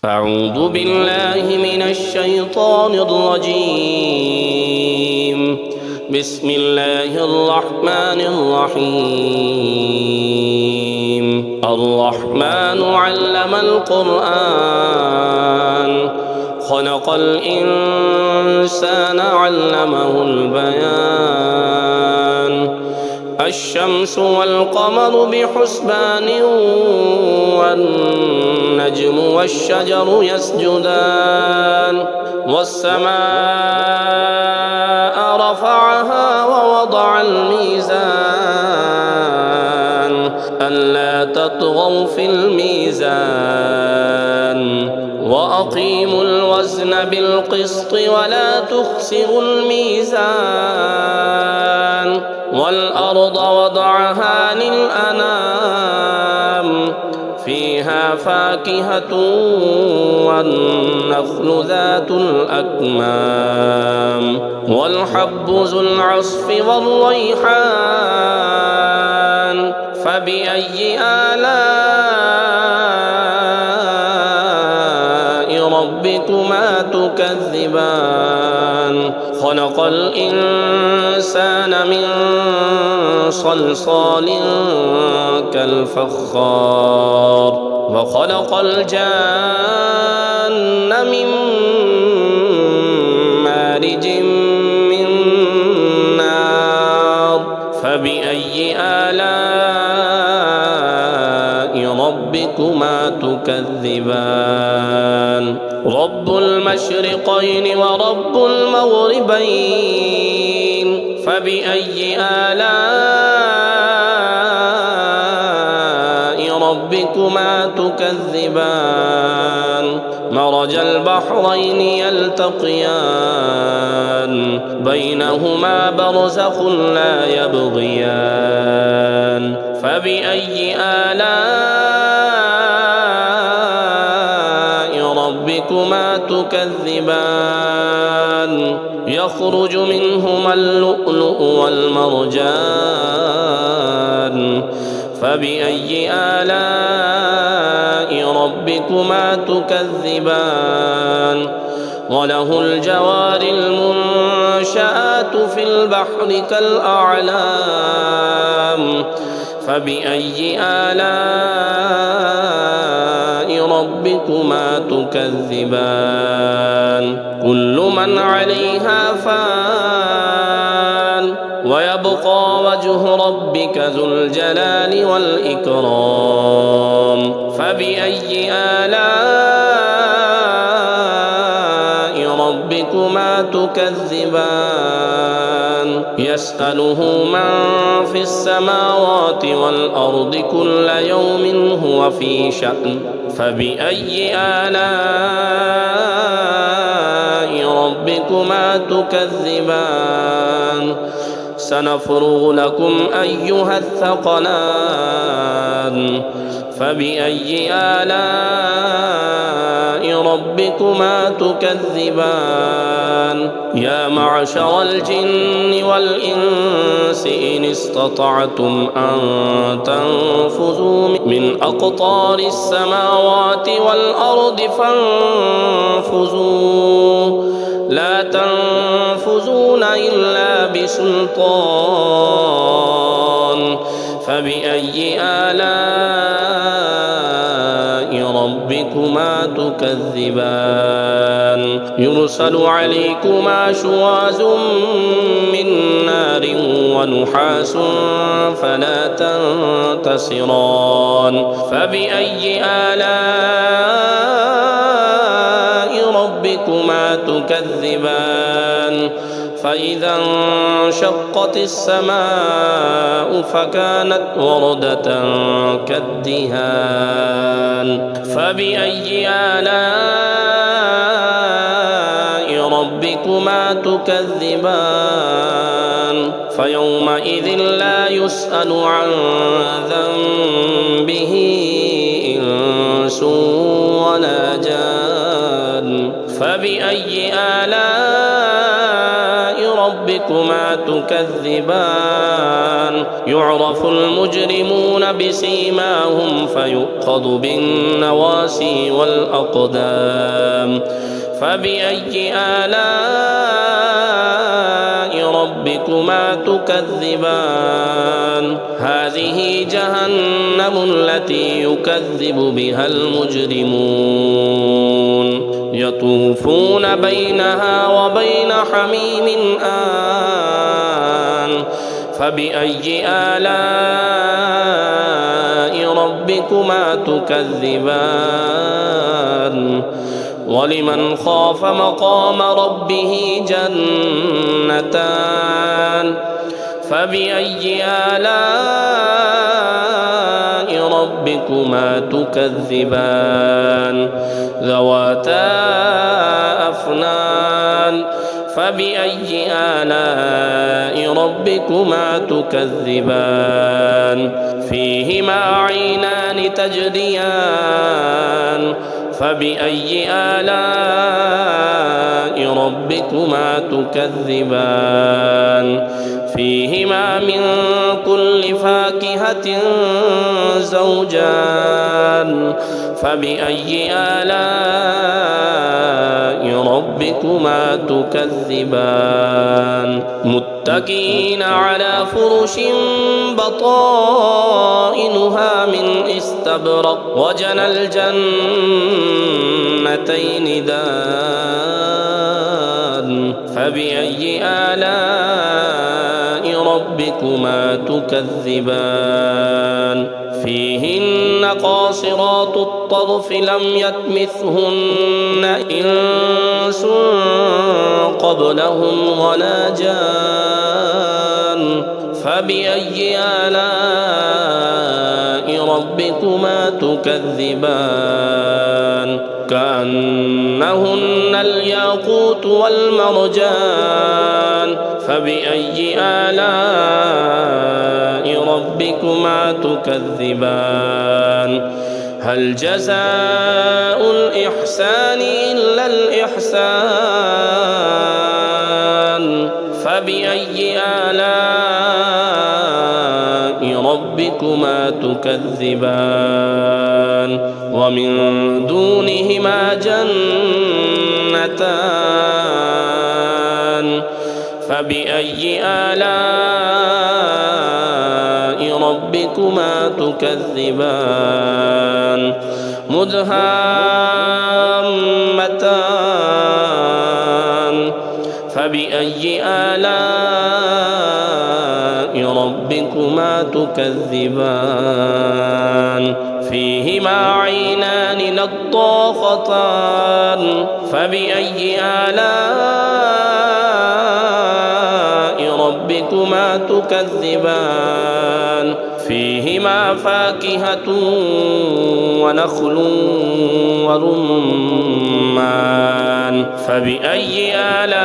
أعوذ بالله من الشيطان الرجيم. بسم الله الرحمن الرحيم. الرحمن علم القرآن خلق الإنسان علمه البيان. الشمس والقمر بحسبان والنجم والشجر يسجدان. والسماء رفعها ووضع الميزان ألا تطغوا في الميزان وأقيموا الوزن بالقسط ولا تخسروا الميزان. والأرض وضعها للأنام فيها فاكهة والنخل ذات الأكمام والحب ذو العصف والريحان. فبأي آلاء ربكما تكذبان؟ خلق الإنسان من صلصال كالفخار وخلق الجان من مارج من نار. فبأي آلاء ربكما تكذبان؟ رب المشرقين ورب المغربين. فبأي آلاء ربكما تكذبان؟ مرج البحرين يلتقيان بينهما برزخ لا يبغيان. فبأي آلاء ربكما تكذبان؟ يخرج منهما اللؤلؤ والمرجان. فبأي آلاء ربكما تكذبان؟ وله الجوار المنشآت في البحر كالأعلام. فبأي آلاء ربكما تكذبان؟ كل من عليها فان ويبقى وجه ربك ذو الجلال والإكرام. فبأي آلاء ربكما تكذبان؟ يسأله من في السماوات والأرض كل يوم هو في شأن. فبأي آلاء ربكما تكذبان؟ سنفرغ لكم أيها الثقلان. فبأي آلاء ربكما تكذبان؟ يا معشر الجن والإنس إن استطعتم أن تنفذوا من أقطار السماوات والأرض فانفذوا لا تنفذون إلا بسلطان. فبأي آلاء ربكما تكذبان؟ يرسل عليكما شواظ من نار ونحاس فلا تنتصران. فبأي آلاء ربكما تكذبان؟ فإذا انشقت السماء فكانت وردة كالدهان. فبأي آلاء ربكما تكذبان؟ فيومئذ لا يسأل عن ذنبه إنس ولا جان. فبأي آلاء ربكما تكذبان يعرف المجرمون بسيماهم فيؤخذ بالنواسي والأقدام فبأي آلاء ربكما تكذبان هذه جهنم التي يكذب بها المجرمون يطوفون بينها وبين حميم آن فبأي آلاء ربكما تكذبان ولمن خاف مقام ربه جنتان فبأي آلاء ربكما تكذبان ذواتا أفنان فبأي آلاء ربكما تكذبان فيهما عينان تجريان فبأي آلاء ربكما تكذبان فيهما من كل فاكهة زوجان فبأي آلاء ربكما تكذبان متكئين على فرش بطائنها من استبرق وجنى الجنتين دان فبأي آلاء ربكما تكذبان فيهن قاصرات الطرف لم يطمثهن إنس قبلهم ولا جان فبأي آلاء ربكما تكذبان كأنهن الياقوت والمرجان فبأي آلاء ربكما تكذبان هل جزاء الإحسان إلا الإحسان فبأي آلاء ربكما تكذبان ومن دونهما جنتان فبأي آلاء ربكما تكذبان مدهامتان فبأي آلاء ربكما تكذبان فيهما عينان نضاختان فبأي آلاء ربكما تكذبان فيهما فاكهة ونخل ورمان فبأي آلاء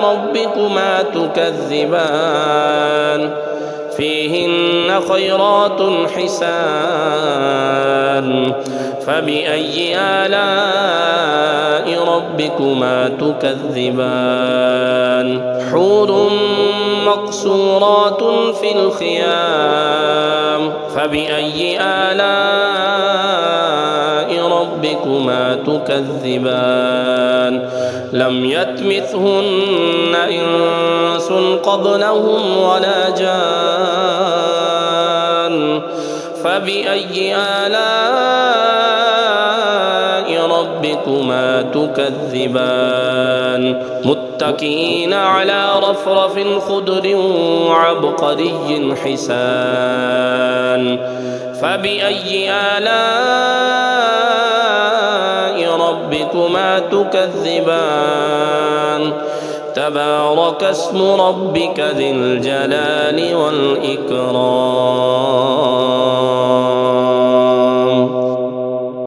ربكما تكذبان فيهن خيرات حسان فبأي آلاء ربكما تكذبان حور مقصورات في الخيام فبأي آلاء ربكما تكذبان لم يطمثهن إنس قبلهم ولا جان فبأي آلاء ربكما تكذبان متكئين على رفرف خضر وعبقري حسان فبأي آلاء ربكما تكذبان تبارك اسم ربك ذي الجلال والإكرام